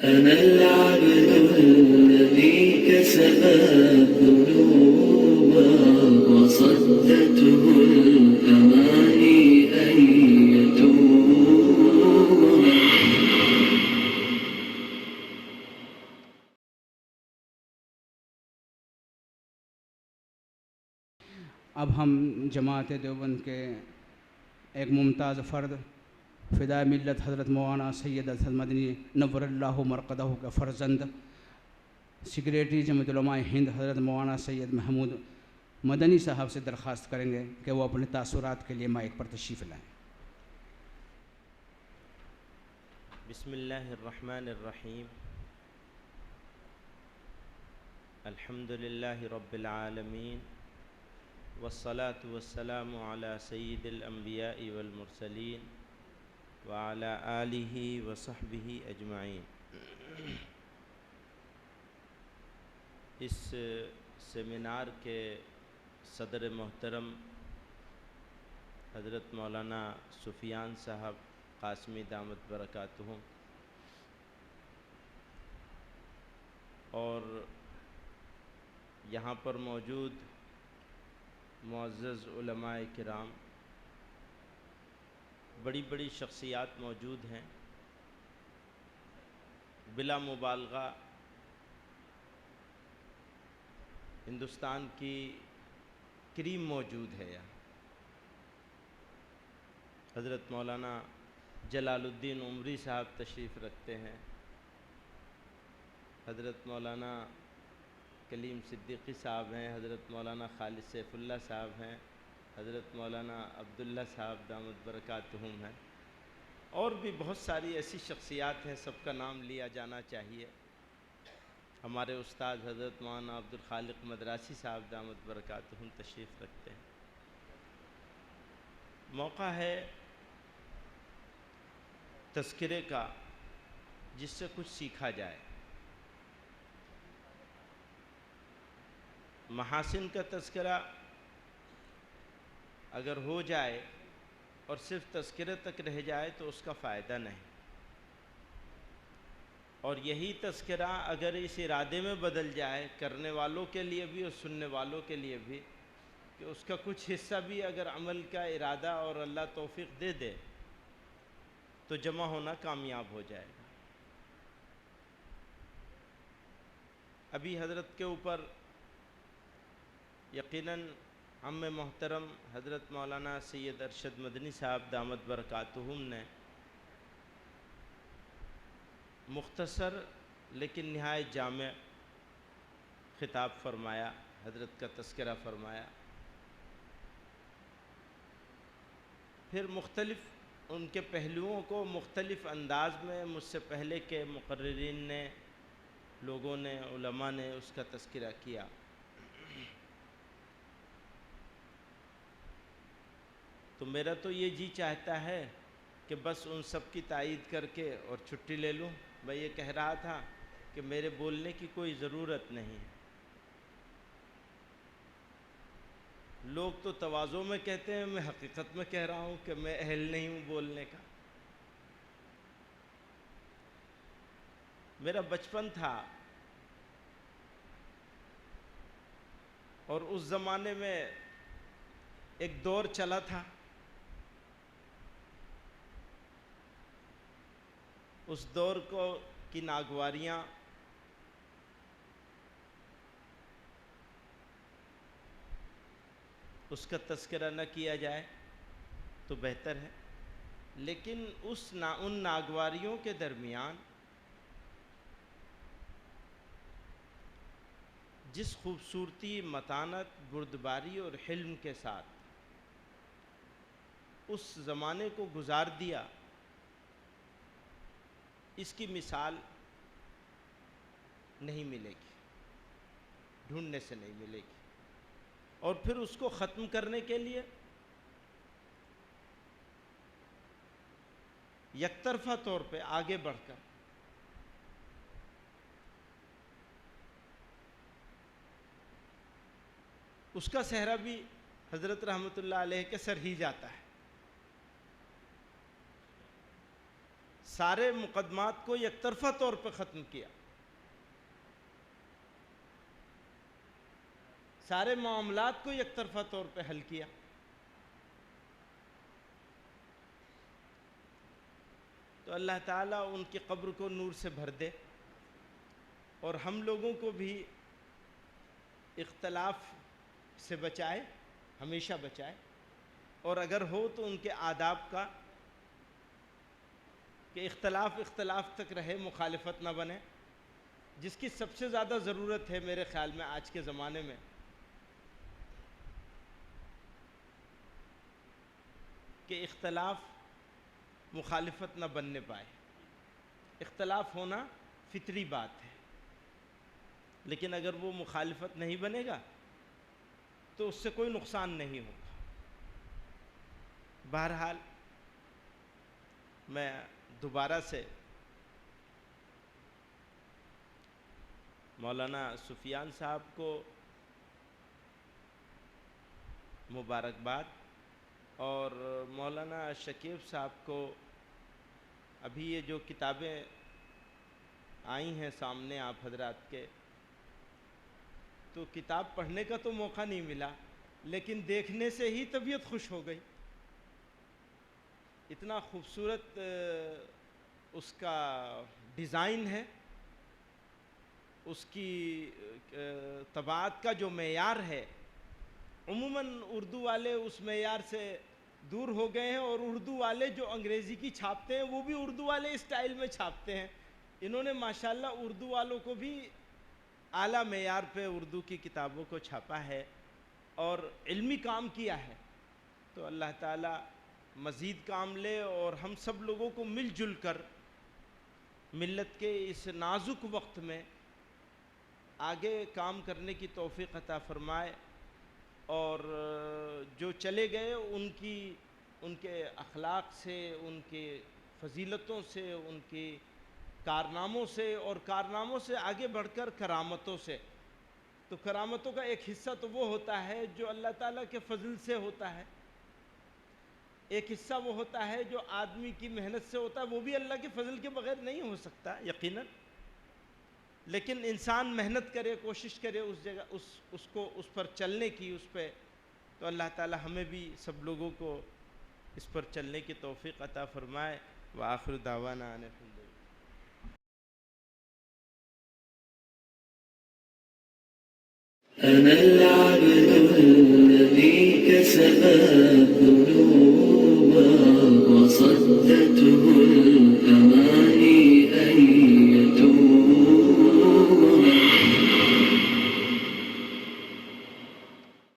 أنا العبد الذي كسب الذنوب وصدته الأماني أن يتوب. اب ہم جماعت دیوبند کے ایک ممتاز فرد فدائے ملت حضرت مولانا سید اسد مدنی نور اللہ مرقدہ کا فرزند سیکریٹری جمعیت علماء ہند حضرت مولانا سید محمود مدنی صاحب سے درخواست کریں گے کہ وہ اپنے تاثرات کے لیے مائک پر تشریف لائیں. بسم اللہ الرحمن الرحیم. الحمد للہ رب العالمین والصلاة والسلام علی سید الانبیاء والمرسلین وعلی آلہ وصحبہ اجمعین. اس سیمینار کے صدر محترم حضرت مولانا سفیان صاحب قاسمی دامت برکاتہم اور یہاں پر موجود معزز علماء کرام، بڑی بڑی شخصیات موجود ہیں، بلا مبالغہ ہندوستان کی کریم موجود ہے یہاں. حضرت مولانا جلال الدین عمری صاحب تشریف رکھتے ہیں، حضرت مولانا کلیم صدیقی صاحب ہیں، حضرت مولانا خالد سیف اللہ صاحب ہیں، حضرت مولانا عبداللہ صاحب دامت برکاتہم ہیں، اور بھی بہت ساری ایسی شخصیات ہیں، سب کا نام لیا جانا چاہیے. ہمارے استاد حضرت مولانا عبدالخالق مدراسی صاحب دامت برکاتہم تشریف رکھتے ہیں. موقع ہے تذکرے کا جس سے کچھ سیکھا جائے. محاسن کا تذکرہ اگر ہو جائے اور صرف تذکرے تک رہ جائے تو اس کا فائدہ نہیں، اور یہی تذکرہ اگر اس ارادے میں بدل جائے کرنے والوں کے لیے بھی اور سننے والوں کے لیے بھی کہ اس کا کچھ حصہ بھی اگر عمل کا ارادہ اور اللہ توفیق دے دے تو جمع ہونا کامیاب ہو جائے گا. ابھی حضرت کے اوپر یقیناً عم محترم حضرت مولانا سید ارشد مدنی صاحب دامت برکاتہم نے مختصر لیکن نہایت جامع خطاب فرمایا، حضرت کا تذکرہ فرمایا. پھر مختلف ان کے پہلوؤں کو مختلف انداز میں مجھ سے پہلے کے مقررین نے، لوگوں نے، علماء نے اس کا تذکرہ کیا. تو میرا تو یہ جی چاہتا ہے کہ بس ان سب کی تائید کر کے اور چھٹی لے لوں. میں یہ کہہ رہا تھا کہ میرے بولنے کی کوئی ضرورت نہیں ہے. لوگ تو تواضع میں کہتے ہیں، میں حقیقت میں کہہ رہا ہوں کہ میں اہل نہیں ہوں بولنے کا. میرا بچپن تھا اور اس زمانے میں ایک دور چلا تھا، اس دور کی ناگواریاں اس کا تذکرہ نہ کیا جائے تو بہتر ہے. لیکن ان ناگواریوں کے درمیان جس خوبصورتی، متانت، بردباری اور حلم کے ساتھ اس زمانے کو گزار دیا، اس کی مثال نہیں ملے گی، ڈھونڈنے سے نہیں ملے گی. اور پھر اس کو ختم کرنے کے لیے یک طرفہ طور پہ آگے بڑھ کر اس کا صحرا بھی حضرت رحمۃ اللہ علیہ کے سر ہی جاتا ہے. سارے مقدمات کو یک طرفہ طور پہ ختم کیا، سارے معاملات کو یک طرفہ طور پہ حل کیا۔ تو اللہ تعالیٰ ان کی قبر کو نور سے بھر دے، اور ہم لوگوں کو بھی اختلاف سے بچائے، ہمیشہ بچائے، اور اگر ہو تو ان کے آداب کا، کہ اختلاف تک رہے، مخالفت نہ بنے، جس کی سب سے زیادہ ضرورت ہے میرے خیال میں آج کے زمانے میں، کہ اختلاف مخالفت نہ بننے پائے۔ اختلاف ہونا فطری بات ہے، لیکن اگر وہ مخالفت نہیں بنے گا تو اس سے کوئی نقصان نہیں ہوگا۔ بہرحال میں دوبارہ سے مولانا سفیان صاحب کو مبارکباد، اور مولانا شکیب صاحب کو، ابھی یہ جو کتابیں آئی ہیں سامنے آپ حضرات کے، تو کتاب پڑھنے کا تو موقع نہیں ملا، لیکن دیکھنے سے ہی طبیعت خوش ہو گئی۔ اتنا خوبصورت اس کا ڈیزائن ہے، اس کی طباعت کا جو معیار ہے، عموماً اردو والے اس معیار سے دور ہو گئے ہیں، اور اردو والے جو انگریزی کی چھاپتے ہیں وہ بھی اردو والے اسٹائل میں چھاپتے ہیں۔ انہوں نے ماشاءاللہ اردو والوں کو بھی اعلیٰ معیار پہ اردو کی کتابوں کو چھاپا ہے اور علمی کام کیا ہے۔ تو اللہ تعالیٰ مزید کام لے، اور ہم سب لوگوں کو مل جل کر ملت کے اس نازک وقت میں آگے کام کرنے کی توفیق عطا فرمائے، اور جو چلے گئے ان کے اخلاق سے، ان کے فضیلتوں سے، ان کے کارناموں سے، اور کارناموں سے آگے بڑھ کر کرامتوں سے۔ تو کرامتوں کا ایک حصہ تو وہ ہوتا ہے جو اللہ تعالیٰ کے فضل سے ہوتا ہے، ایک حصہ وہ ہوتا ہے جو آدمی کی محنت سے ہوتا ہے، وہ بھی اللہ کے فضل کے بغیر نہیں ہو سکتا یقیناً، لیکن انسان محنت کرے، کوشش کرے اس جگہ اس پر چلنے کی، اس پہ، تو اللہ تعالیٰ ہمیں بھی سب لوگوں کو اس پر چلنے کی توفیق عطا فرمائے۔ وآخر دعوانا ان الحمد للہ۔ أنا العبد الذي كسب الذنوب وصدته